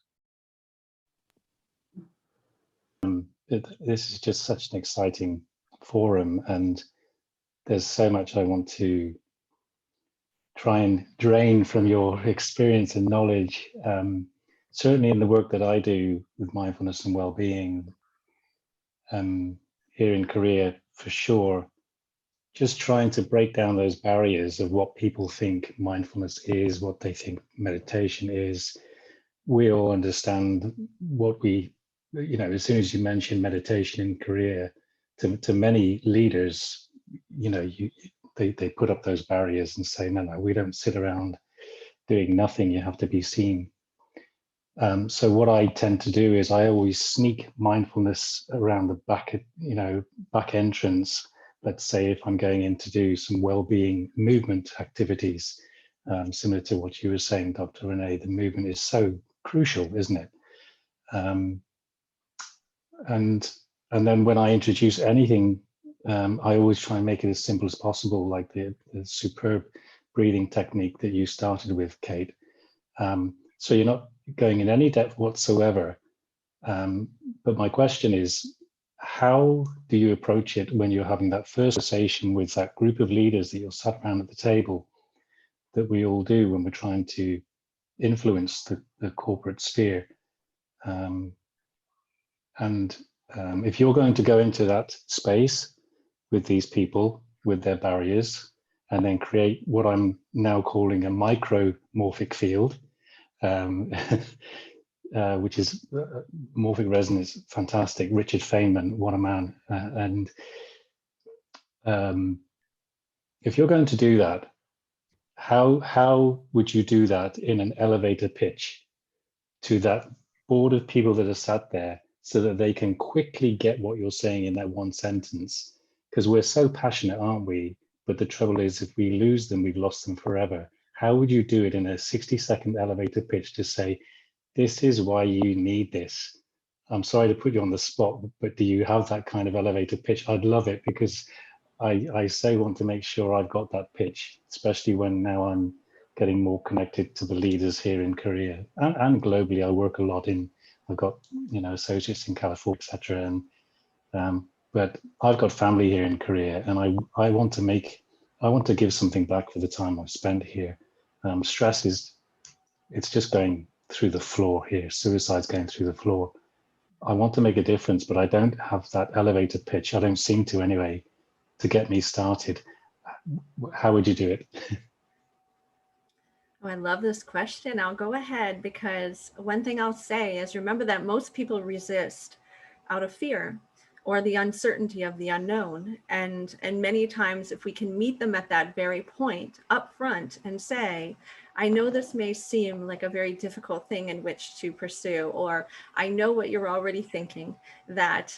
This is just such an exciting forum, and there's so much I want to try and drain from your experience and knowledge. Certainly in the work that I do with mindfulness and well-being here in Korea, for sure, just trying to break down those barriers of what people think mindfulness is, what they think meditation is. We all understand what we, you know, as soon as you mention meditation in Korea, to many leaders, you know, they put up those barriers and say, no, we don't sit around doing nothing, you have to be seen. So what I tend to do is I always sneak mindfulness around the back, back entrance. Let's say if I'm going in to do some well-being movement activities, similar to what you were saying, Dr. Renee, the movement is so crucial, isn't it? And then when I introduce anything, I always try and make it as simple as possible, like the superb breathing technique that you started with, Kate. So you're not going in any depth whatsoever. But my question is, how do you approach it when you're having that first conversation with that group of leaders that you're sat around at the table, that we all do when we're trying to influence the corporate sphere? If you're going to go into that space with these people, with their barriers, and then create what I'm now calling a micro morphic field, which is morphic resonance, fantastic. Richard Feynman, what a man. If you're going to do that, how would you do that in an elevator pitch to that board of people that are sat there so that they can quickly get what you're saying in that one sentence? Because we're so passionate, aren't we? But the trouble is, if we lose them, we've lost them forever. How would you do it in a 60-second elevator pitch to say, this is why you need this? I'm sorry to put you on the spot, but do you have that kind of elevator pitch? I'd love it, because I so want to make sure I've got that pitch, especially when now I'm getting more connected to the leaders here in Korea and globally. I work a lot I've got, associates in California, etc. But I've got family here in Korea, and I want to give something back for the time I've spent here. Stress it's just going through the floor here. Suicide's going through the floor. I want to make a difference, but I don't have that elevator pitch. I don't seem to anyway, to get me started. How would you do it? Oh, I love this question. I'll go ahead, because one thing I'll say is, remember that most people resist out of fear or the uncertainty of the unknown. And many times, if we can meet them at that very point up front and say, I know this may seem like a very difficult thing in which to pursue, or I know what you're already thinking, that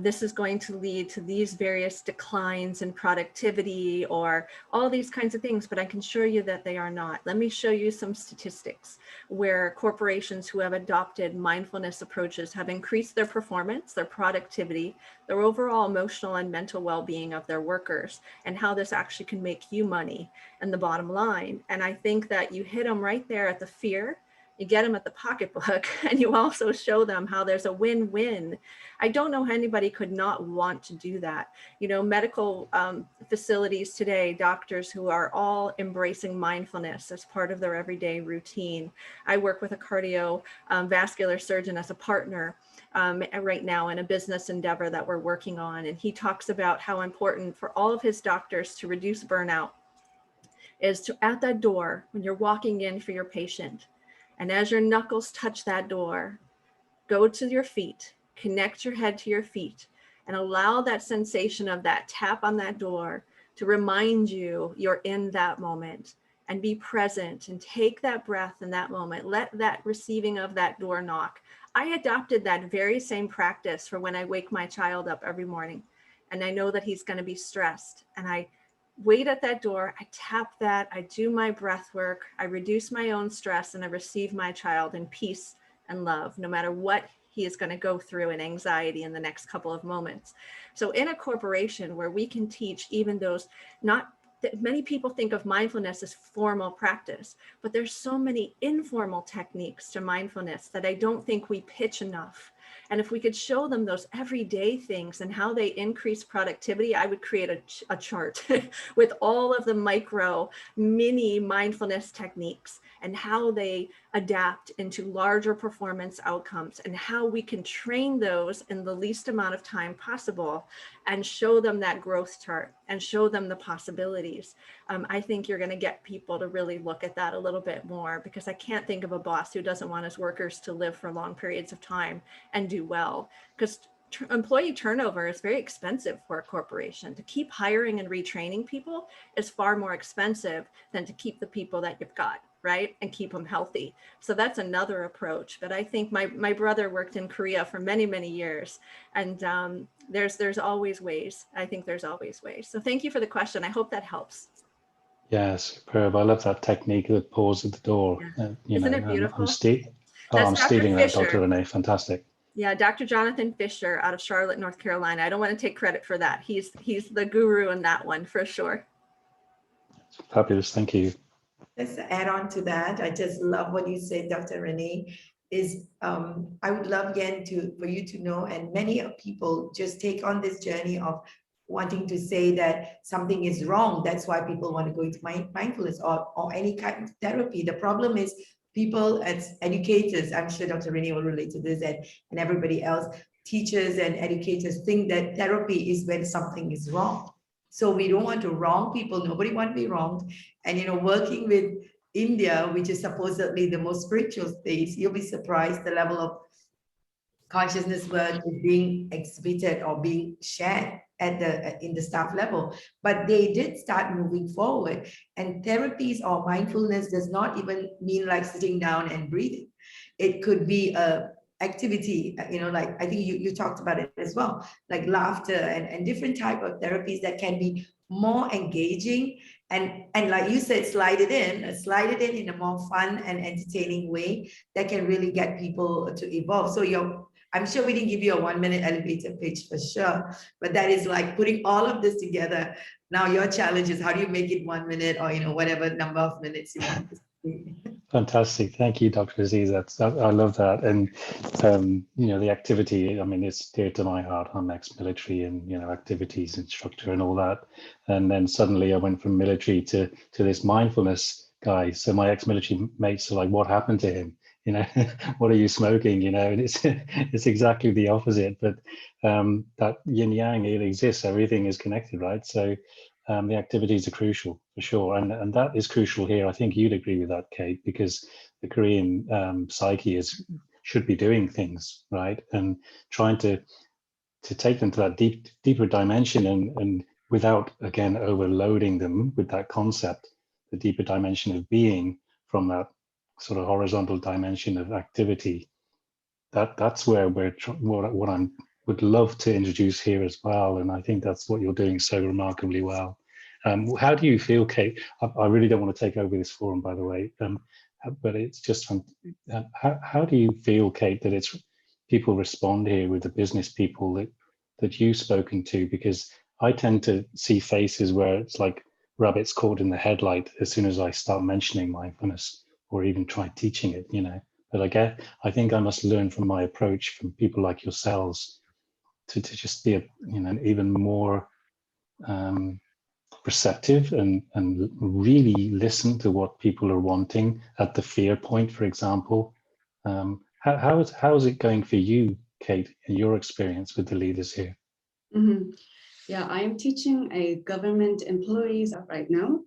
this is going to lead to these various declines in productivity or all these kinds of things, but I can assure you that they are not. Let me show you some statistics where corporations who have adopted mindfulness approaches have increased their performance, their productivity, their overall emotional and mental well-being of their workers, and how this actually can make you money and the bottom line. And I think that you hit them right there at the fear. You get them at the pocketbook, and you also show them how there's a win-win. I don't know how anybody could not want to do that. Medical facilities today, doctors who are all embracing mindfulness as part of their everyday routine. I work with a cardiovascular surgeon as a partner right now in a business endeavor that we're working on. And he talks about how important for all of his doctors to reduce burnout is to, at that door, when you're walking in for your patient, and as your knuckles touch that door, go to your feet, connect your head to your feet, and allow that sensation of that tap on that door to remind you you're in that moment, and be present and take that breath in that moment. Let that receiving of that door knock. I adopted that very same practice for when I wake my child up every morning, and I know that he's going to be stressed, and I wait at that door, I tap that, I do my breath work, I reduce my own stress, and I receive my child in peace and love, no matter what he is going to go through in anxiety in the next couple of moments. So in a corporation where we can teach even those, not that many people think of mindfulness as formal practice, but there's so many informal techniques to mindfulness that I don't think we pitch enough. And if we could show them those everyday things and how they increase productivity, I would create a chart with all of the micro mini mindfulness techniques and how they adapt into larger performance outcomes, and how we can train those in the least amount of time possible and show them that growth chart and show them the possibilities. I think you're going to get people to really look at that a little bit more, because I can't think of a boss who doesn't want his workers to live for long periods of time and do well, because employee turnover is very expensive for a corporation. To keep hiring and retraining people is far more expensive than to keep the people that you've got, right? And keep them healthy. So that's another approach. But I think my brother worked in Korea for many, many years. And there's always ways. I think there's always ways. So thank you for the question. I hope that helps. Yeah, superb. I love that technique, the pause at the door. Yeah. Isn't it beautiful? I'm stealing Dr. that, Dr. Fisher. Renee. Fantastic. Yeah, Dr. Jonathan Fisher out of Charlotte, North Carolina. I don't want to take credit for that. He's the guru in that one for sure. Fabulous. Thank you. Just to add on to that, I just love what you said, Dr. Renee, is I would love again for you to know, and many people just take on this journey of wanting to say that something is wrong. That's why people want to go into mindfulness or any kind of therapy. The problem is people as educators, I'm sure Dr. Renee will relate to this, and everybody else, teachers and educators think that therapy is when something is wrong. So we don't want to wrong people. Nobody wants to be wronged. And, working with India, which is supposedly the most spiritual space, you'll be surprised the level of consciousness work is being exhibited or being shared at in the staff level. But they did start moving forward, and therapies or mindfulness does not even mean like sitting down and breathing. It could be a activity, like I think you talked about it as well, like laughter and different type of therapies that can be more engaging and like you said, slide it in a more fun and entertaining way that can really get people to evolve. So I'm sure we didn't give you a 1-minute elevator pitch for sure, but that is like putting all of this together. Now your challenge is how do you make it 1 minute or whatever number of minutes you want to see. Fantastic. Thank you, Dr. Azeeza. I love that. And, the activity, I mean, it's dear to my heart. I'm ex-military and, activities instructor and all that. And then suddenly I went from military to this mindfulness guy. So my ex-military mates are like, what happened to him? What are you smoking? And it's exactly the opposite. But that yin yang, it exists. Everything is connected, right? So the activities are crucial for sure, and that is crucial here. I think you'd agree with that, Kate, because the Korean psyche should be doing things right and trying to take them to that deeper dimension, and without again overloading them with that concept, the deeper dimension of being from that sort of horizontal dimension of activity. That's where what I would love to introduce here as well, and I think that's what you're doing so remarkably well. How do you feel, Kate? I really don't want to take over this forum, by the way, but it's just how do you feel, Kate, that it's people respond here with the business people that you've spoken to? Because I tend to see faces where it's like rabbits caught in the headlight as soon as I start mentioning mindfulness or even try teaching it, But I think I must learn from my approach from people like yourselves to just be even more receptive and really listen to what people are wanting at the fear point, for example. How is it going for you, Kate, in your experience with the leaders here? Mm-hmm. Yeah, I'm teaching a government employees right now,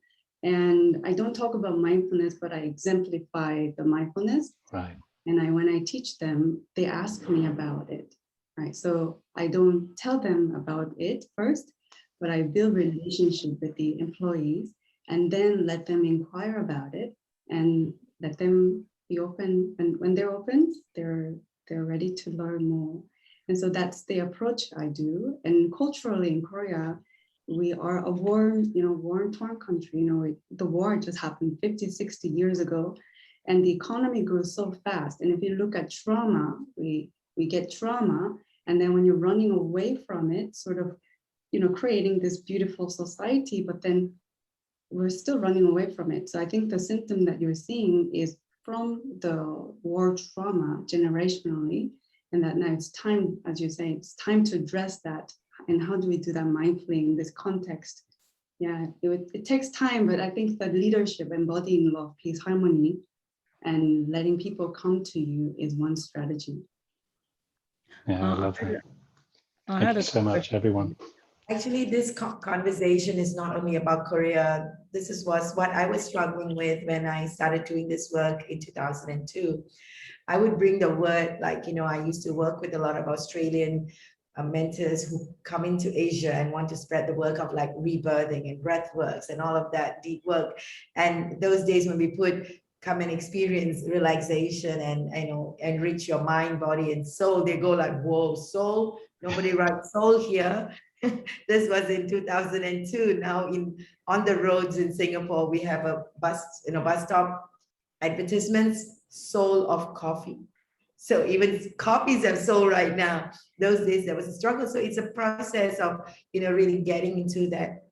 and I don't talk about mindfulness, but I exemplify the mindfulness. Right. And when I teach them, they ask me about it, right? So I don't tell them about it first, but I build relationship with the employees and then let them inquire about it and let them be open. And when they're open, they're ready to learn more. And so that's the approach I do. And culturally in Korea, we are a war-torn country. The war just happened 50, 60 years ago. And the economy grew so fast. And if you look at trauma, we get trauma. And then when you're running away from it, sort of, creating this beautiful society, but then we're still running away from it. So I think the symptom that you're seeing is from the war trauma generationally, and that now it's time, as you say, it's time to address that. And how do we do that mindfully in this context? Yeah, it takes time, but I think that leadership, embodying love, peace, harmony, and letting people come to you is one strategy. Yeah, I love that. Thank you so much, everyone. Actually, this conversation is not only about Korea. This was what I was struggling with when I started doing this work in 2002. I would bring the word, I used to work with a lot of Australian mentors who come into Asia and want to spread the work of like rebirthing and breath works and all of that deep work. And those days when we come and experience relaxation and enrich your mind, body, and soul, they go like, whoa, soul, nobody writes soul here. This was in 2002. Now on the roads in Singapore, we have a bus stop advertisements, soul of coffee. So even coffees have soul right now. Those days there was a struggle. So it's a process of really getting into that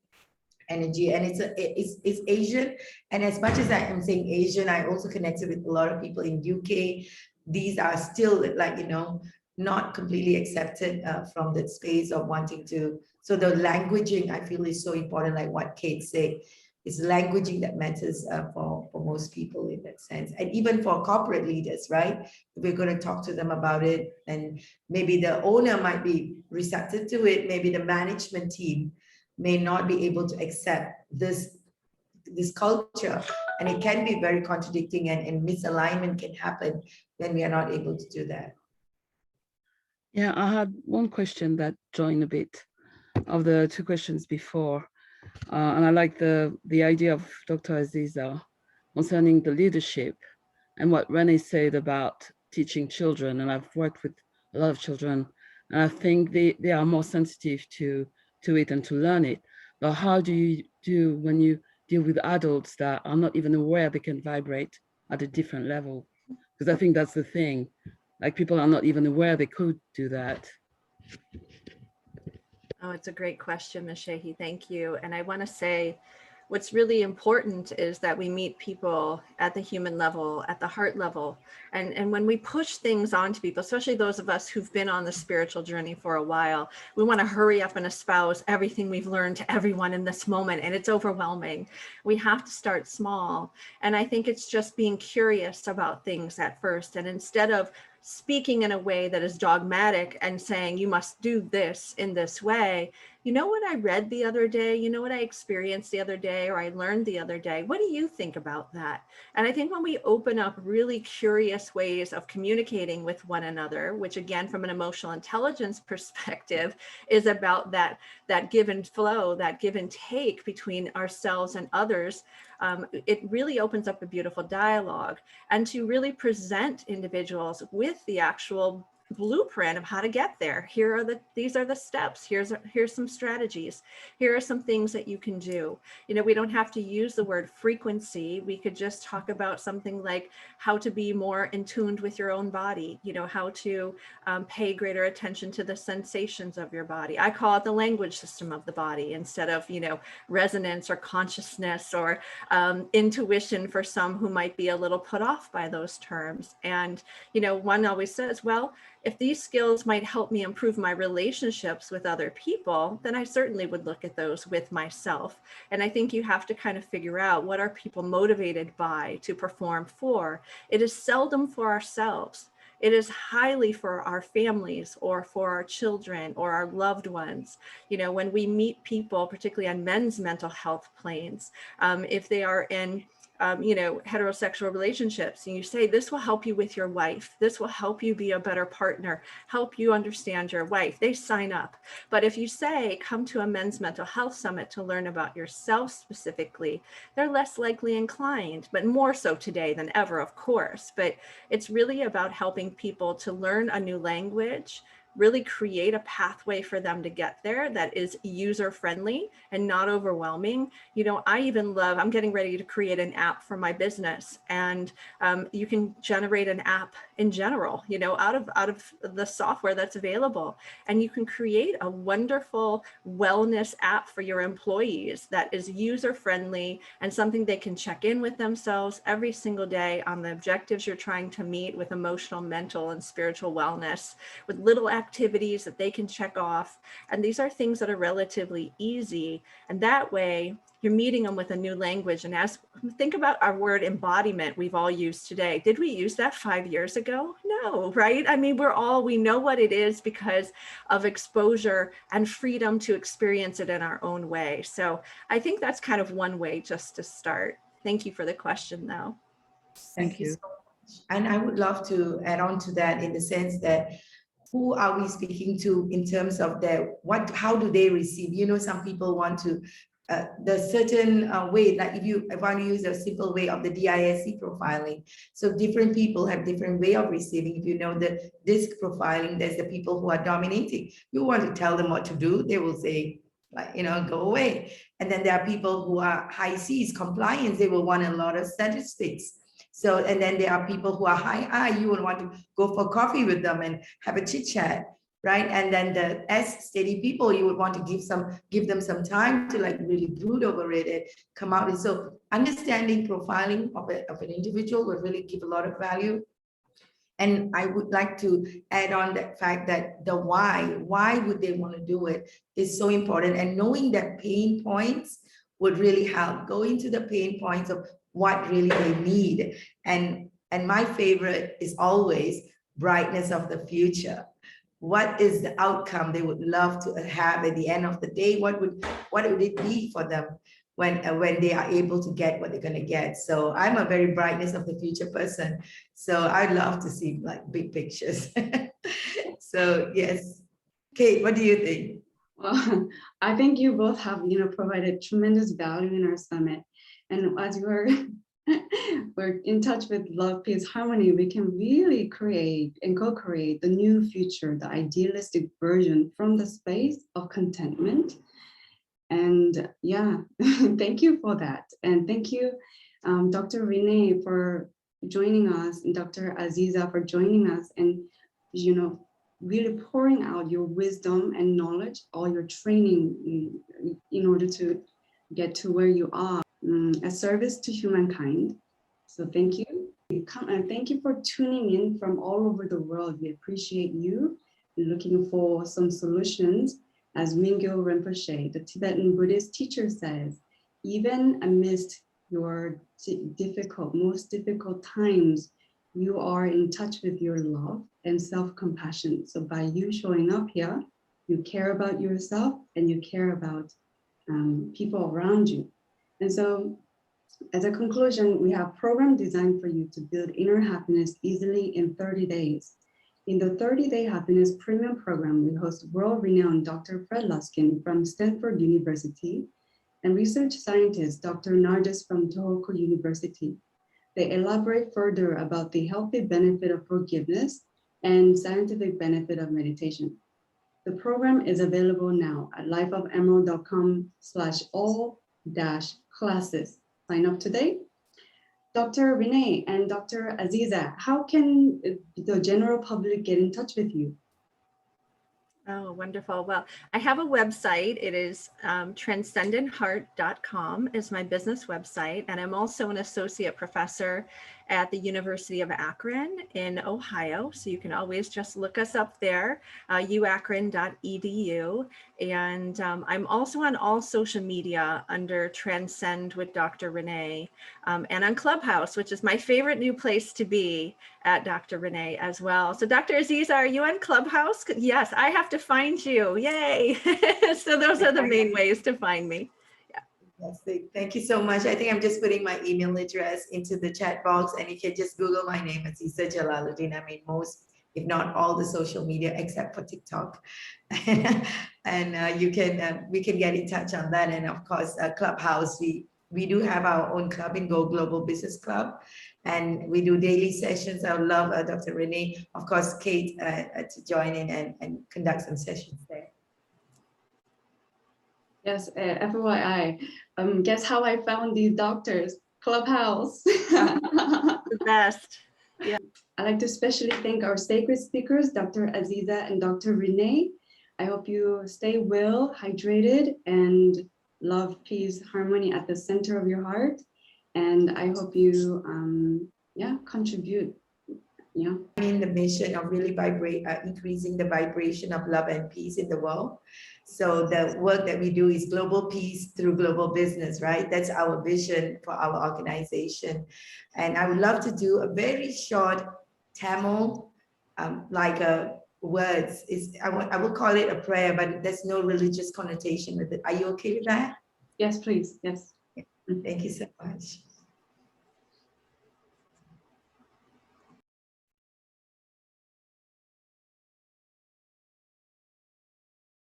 energy, and it's Asian. And as much as I am saying Asian, I also connected with a lot of people in UK. These are still not completely accepted from the space of wanting to. So the languaging I feel is so important, like what Kate said. It's languaging that matters for most people in that sense. And even for corporate leaders, right? We're going to talk to them about it, and maybe the owner might be receptive to it. Maybe the management team may not be able to accept this culture, And it can be very contradicting, and misalignment can happen when we are not able to do that. Yeah, I had one question that joined a bit of the two questions before. And I like the idea of Dr. Azeeza concerning the leadership and what Renee said about teaching children. And I've worked with a lot of children, and I think they are more sensitive to it and to learn it. But how do you do when you deal with adults that are not even aware they can vibrate at a different level? Because I think that's the thing. Like, people are not even aware they could do that. Oh, it's a great question, Ms. Shehi. Thank you. And I want to say what's really important is that we meet people at the human level, at the heart level. And when we push things onto people, especially those of us who've been on the spiritual journey for a while, we want to hurry up and espouse everything we've learned to everyone in this moment. And it's overwhelming. We have to start small. And I think it's just being curious about things at first. And instead of speaking in a way that is dogmatic and saying you must do this in this way, you know what I read the other day, you know what I experienced the other day, or I learned the other day, what do you think about that? And I think when we open up really curious ways of communicating with one another, which again, from an emotional intelligence perspective, is about that give and flow, that give and take between ourselves and others, it really opens up a beautiful dialogue. And to really present individuals with the actual blueprint of how to get there. These are the steps. Here's some strategies. Here are some things that you can do. You know, we don't have to use the word frequency. We could just talk about something like how to be more in tune with your own body, you know, how to pay greater attention to the sensations of your body. I call it the language system of the body instead of, you know, resonance or consciousness or intuition for some who might be a little put off by those terms. And, you know, one always says, well, if these skills might help me improve my relationships with other people, then I certainly would look at those with myself. And I think you have to kind of figure out, what are people motivated by to perform for? It is seldom for ourselves. It is highly for our families or for our children or our loved ones. You know, when we meet people, particularly on men's mental health planes, if they are in you know, heterosexual relationships, and you say, this will help you with your wife, this will help you be a better partner, help you understand your wife, they sign up. But if you say, come to a men's mental health summit to learn about yourself specifically, they're less likely inclined, but more so today than ever, of course. But it's really about helping people to learn a new language, really create a pathway for them to get there that is user-friendly and not overwhelming. You know, I even love, I'm getting ready to create an app for my business, and you can generate an app in general, you know, out of the software that's available. And you can create a wonderful wellness app for your employees that is user-friendly and something they can check in with themselves every single day on the objectives you're trying to meet with emotional, mental, and spiritual wellness, with little activities that they can check off. And these are things that are relatively easy. And that way you're meeting them with a new language. And as think about our word embodiment we've all used today. Did we use that 5 years ago? No, right? I mean, we know what it is because of exposure and freedom to experience it in our own way. So I think that's kind of one way just to start. Thank you for the question, though. Thank you so much. And I would love to add on to that, in the sense that, who are we speaking to in terms of how do they receive? You know, some people want to, the certain way, like if I want to use a simple way of the DISC profiling. So different people have different way of receiving. If you know the DISC profiling, there's the people who are dominating. You want to tell them what to do, they will say, like, you know, go away. And then there are people who are high C's, compliance, they will want a lot of statistics. So, and then there are people who are high I, you would want to go for coffee with them and have a chit chat, right? And then the S steady people, you would want to give them some time to like really brood over it and come out. And so understanding profiling of an individual would really give a lot of value. And I would like to add on that fact that the why would they want to do it is so important. And knowing that pain points would really help. Go into the pain points of what really they need. And my favorite is always brightness of the future. What is the outcome they would love to have at the end of the day? What would it be for them? when they are able to get what they're going to get. So I'm a very brightness of the future person. So I'd love to see like big pictures. So yes. Kate, what do you think? Well, I think you both have, provided tremendous value in our summit. And as we're in touch with love, peace, harmony, we can really create and co-create the new future, the idealistic version from the space of contentment. And yeah, thank you for that. And thank you, Dr. Renee, for joining us, and Dr. Azeeza for joining us, and really pouring out your wisdom and knowledge, all your training in order to get to where you are, a service to humankind. So thank you. And thank you for tuning in from all over the world. We appreciate you. We're looking for some solutions. As Mingyur Rinpoche, the Tibetan Buddhist teacher, says, even amidst your most difficult times, you are in touch with your love and self-compassion. So by you showing up here, you care about yourself and you care about people around you. And so as a conclusion, we have a program designed for you to build inner happiness easily in 30 days. In the 30-day happiness premium program, we host world-renowned Dr. Fred Luskin from Stanford University and research scientist Dr. Nardes from Tohoku University. They elaborate further about the healthy benefit of forgiveness and scientific benefit of meditation. The program is available now at lifeofemerald.com/all-classes. Sign up today. Dr. Renee and Dr. Azeeza, how can the general public get in touch with you? Oh, wonderful. Well, I have a website. It is transcendentheart.com is my business website. And I'm also an associate professor at the University of Akron in Ohio. So you can always just look us up there, uakron.edu. And I'm also on all social media under Transcend with Dr. Renee, and on Clubhouse, which is my favorite new place to be, at Dr. Renee as well. So Dr. Azeeza, are you on Clubhouse? Yes, I have to find you. Yay. So those are the main ways to find me. Yes, thank you so much. I think I'm just putting my email address into the chat box, and you can just Google my name, Azeeza Jalaluddin. I mean, most, if not all, the social media except for TikTok. And we can get in touch on that. And of course, Clubhouse, we do have our own club in Go Global Business Club, and we do daily sessions. I would love Dr. Renee, of course, Kate, to join in and conduct some sessions there. Yes, FYI, guess how I found these doctors? Clubhouse. The best. Yeah. I'd like to especially thank our sacred speakers, Dr. Azeeza and Dr. Renee. I hope you stay well, hydrated, and love, peace, harmony at the center of your heart. And I hope you, contribute. Yeah. In the mission of really increasing the vibration of love and peace in the world. So the work that we do is global peace through global business, right? That's our vision for our organization. And I would love to do a very short Tamil, words. I will call it a prayer, but there's no religious connotation with it. Are you okay with that? Yes, please. Yes. Thank you so much.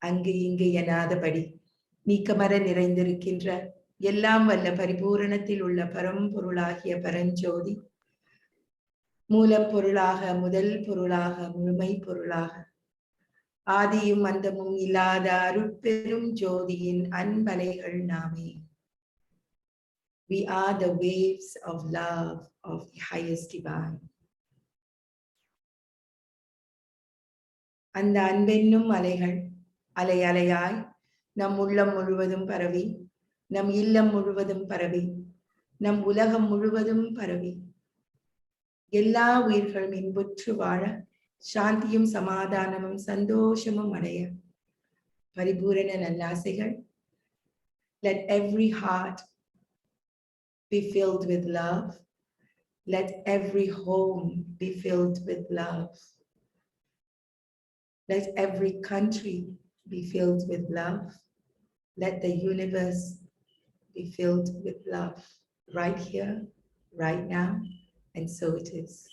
அங்கு இங்கு எனாதபடி நீக்கமர நிறைந்திருக்கின்ற எல்லாம் வல்ல பரிபூரணத்தில் உள்ள பரம்பொருளாகிய பரஞ்சோதி மூலப்பொருளாக முதல் பொருளாக முழுமை பொருளாக ஆதியும் அந்தமும் இல்லாத அருட்பெரும் ஜோதியின் அன்பலைகள் நாமே. We are the waves of love of the highest divine. அந்த அன்பென்னும் அலைகள் அலை அலையாய் நம் உள்ளம் முழுவதும் பரவி, நம் இல்லம் முழுவதும் பரவி, நம் உலகம் முழுவதும் பரவி, எல்லா உயிர்களும் இன்புற்று வாழ, சாந்தியும் சமாதானமும் சந்தோஷமும் அடைய பரிபூரண நல்லாசைகள். Let every heart be filled with love. Let every home be filled with love. Let every country be filled with love. Let the universe be filled with love right here, right now, and so it is.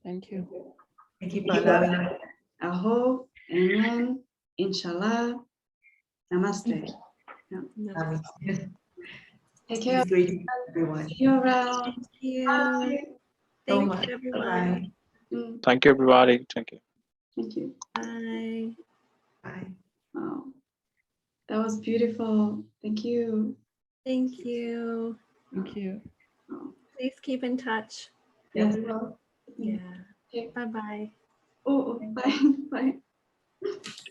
Thank you. Thank you for allowing us. Aho, amen, inshallah, namaste. Yeah. Take care. Peace, greetings, everyone. See you around. Thank you. Bye. So Thank much. you, everyone. Bye. Thank you, everybody. Thank you. Thank you. Bye. Bye. Wow, that was beautiful. Thank you. Thank you. Thank you. Oh, Please keep in touch. yes. Yeah. Okay. Bye-bye. Oh, bye. Bye.